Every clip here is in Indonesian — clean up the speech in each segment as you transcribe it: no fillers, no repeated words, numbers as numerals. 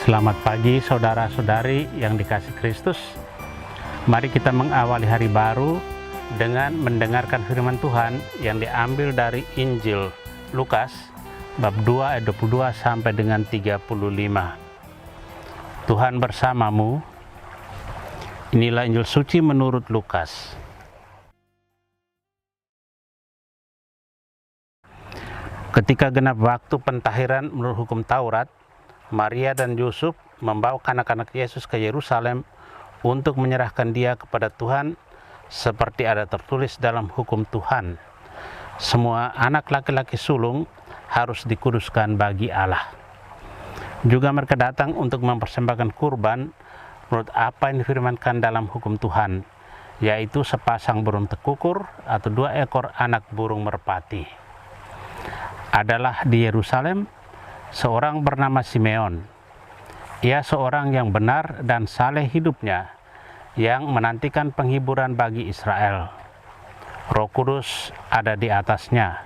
Selamat pagi saudara-saudari yang dikasihi Kristus. Mari kita mengawali hari baru dengan mendengarkan firman Tuhan yang diambil dari Injil Lukas bab 2 ayat 22 sampai dengan 35. Tuhan bersamamu. Inilah Injil suci menurut Lukas. Ketika genap waktu pentahiran menurut hukum Taurat, Maria dan Yusuf membawa anak-anak Yesus ke Yerusalem untuk menyerahkan dia kepada Tuhan seperti ada tertulis dalam hukum Tuhan. Semua anak laki-laki sulung harus dikuduskan bagi Allah. Juga mereka datang untuk mempersembahkan kurban menurut apa yang difirmankan dalam hukum Tuhan, yaitu sepasang burung tekukur atau 2 ekor anak burung merpati. Adalah di Yerusalem seorang bernama Simeon. Ia seorang yang benar dan saleh hidupnya, yang menantikan penghiburan bagi Israel. Roh Kudus ada di atasnya,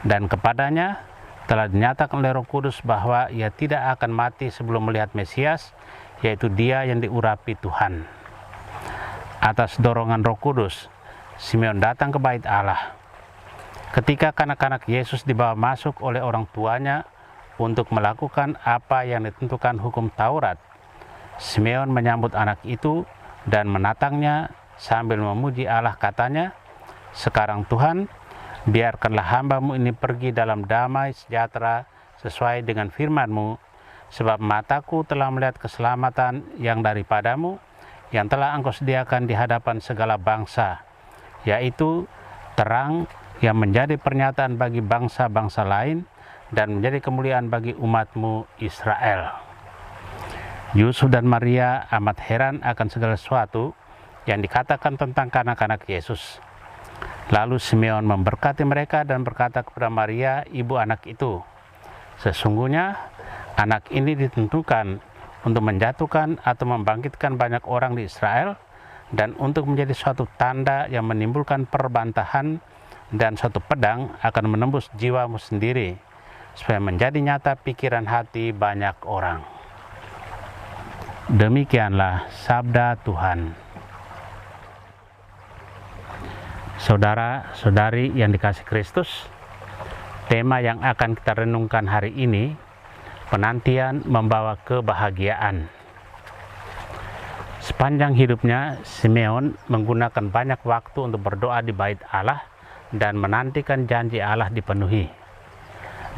dan kepadanya telah dinyatakan oleh Roh Kudus bahwa ia tidak akan mati sebelum melihat Mesias, yaitu dia yang diurapi Tuhan. Atas dorongan Roh Kudus, Simeon datang ke bait Allah. Ketika kanak-kanak Yesus dibawa masuk oleh orang tuanya untuk melakukan apa yang ditentukan hukum Taurat, Simeon menyambut anak itu dan menatangnya sambil memuji Allah, katanya, "Sekarang Tuhan, biarkanlah hamba-Mu ini pergi dalam damai sejahtera sesuai dengan firman-Mu, sebab mataku telah melihat keselamatan yang daripada-Mu, yang telah Engkau sediakan di hadapan segala bangsa, yaitu terang yang menjadi pernyataan bagi bangsa-bangsa lain, dan menjadi kemuliaan bagi umat-Mu Israel." Yusuf dan Maria amat heran akan segala sesuatu yang dikatakan tentang kanak-kanak Yesus. Lalu Simeon memberkati mereka dan berkata kepada Maria, ibu anak itu, "Sesungguhnya anak ini ditentukan untuk menjatuhkan atau membangkitkan banyak orang di Israel, dan untuk menjadi suatu tanda yang menimbulkan perbantahan, dan suatu pedang akan menembus jiwamu sendiri, supaya menjadi nyata pikiran hati banyak orang." Demikianlah sabda Tuhan. Saudara-saudari yang dikasihi Kristus, tema yang akan kita renungkan hari ini, penantian membawa kebahagiaan. Sepanjang hidupnya, Simeon menggunakan banyak waktu untuk berdoa di bait Allah dan menantikan janji Allah dipenuhi.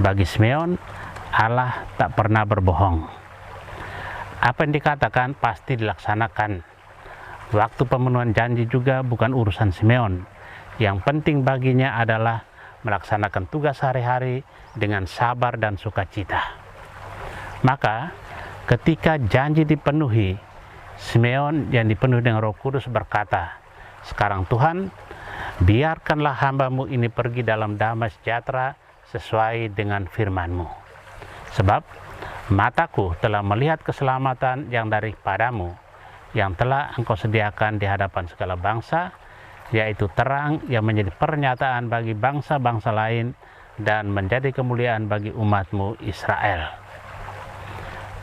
Bagi Simeon, Allah tak pernah berbohong. Apa yang dikatakan pasti dilaksanakan. Waktu pemenuhan janji juga bukan urusan Simeon. Yang penting baginya adalah melaksanakan tugas sehari-hari dengan sabar dan sukacita. Maka ketika janji dipenuhi, Simeon yang dipenuhi dengan Roh Kudus berkata, "Sekarang Tuhan, biarkanlah hamba-Mu ini pergi dalam damai sejahtera sesuai dengan firman-Mu. Sebab mataku telah melihat keselamatan yang daripada-Mu, yang telah Engkau sediakan di hadapan segala bangsa, yaitu terang yang menjadi pernyataan bagi bangsa-bangsa lain, dan menjadi kemuliaan bagi umat-Mu Israel."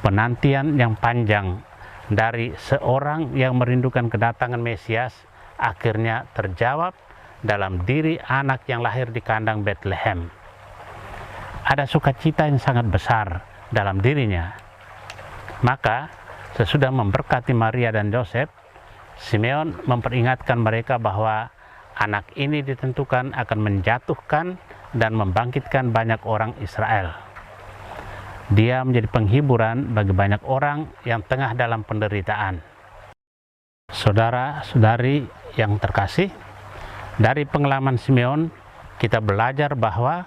Penantian yang panjang dari seorang yang merindukan kedatangan Mesias akhirnya terjawab dalam diri anak yang lahir di kandang Bethlehem. Ada sukacita yang sangat besar dalam dirinya. Maka sesudah memberkati Maria dan Yosef, Simeon memperingatkan mereka bahwa anak ini ditentukan akan menjatuhkan dan membangkitkan banyak orang Israel. Dia menjadi penghiburan bagi banyak orang yang tengah dalam penderitaan. Saudara-saudari yang terkasih, dari pengalaman Simeon kita belajar bahwa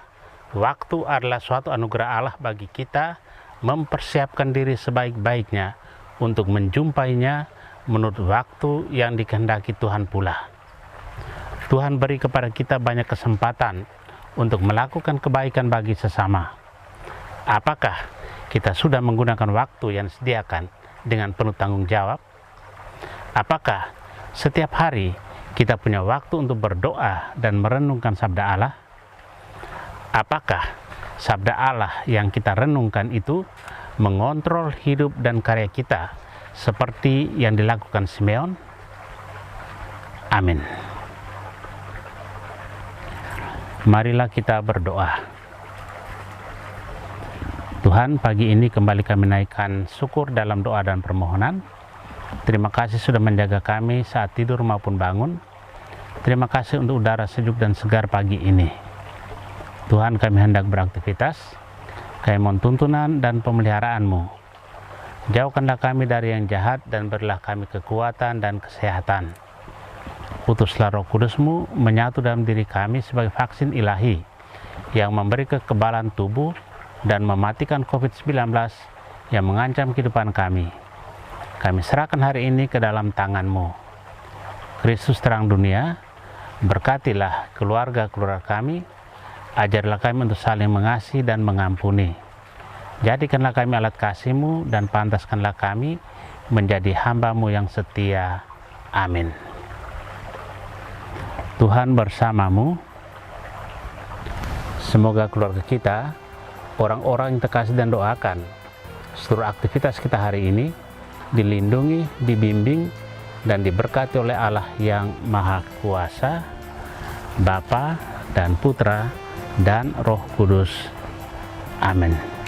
waktu adalah suatu anugerah Allah bagi kita mempersiapkan diri sebaik-baiknya untuk menjumpainya menurut waktu yang dikehendaki Tuhan pula. Tuhan beri kepada kita banyak kesempatan untuk melakukan kebaikan bagi sesama. Apakah kita sudah menggunakan waktu yang disediakan dengan penuh tanggung jawab? Apakah setiap hari kita punya waktu untuk berdoa dan merenungkan sabda Allah? Apakah sabda Allah yang kita renungkan itu mengontrol hidup dan karya kita seperti yang dilakukan Simeon. Amin. Marilah kita berdoa. Tuhan, pagi ini kembali kami naikkan syukur dalam doa dan permohonan. Terima kasih sudah menjaga kami saat tidur maupun bangun. Terima kasih untuk udara sejuk dan segar pagi ini. Tuhan, kami hendak beraktivitas. Kami mohon tuntunan dan pemeliharaanmu. Jauhkanlah kami dari yang jahat dan berilah kami kekuatan dan kesehatan. Utuslah Roh Kudus-Mu menyatu dalam diri kami sebagai vaksin ilahi yang memberi kekebalan tubuh dan mematikan COVID-19 yang mengancam kehidupan kami. Kami serahkan hari ini ke dalam tangan-Mu. Kristus terang dunia, berkatilah keluarga-keluarga kami, ajarlah kami untuk saling mengasihi dan mengampuni. Jadikanlah kami alat kasih-Mu dan pantaskanlah kami menjadi hamba-Mu yang setia. Amin. Tuhan bersamamu. Semoga keluarga kita, orang-orang yang terkasih dan doakan, seluruh aktivitas kita hari ini dilindungi, dibimbing, dan diberkati oleh Allah yang Maha Kuasa, Bapa dan Putra dan Roh Kudus. Amin.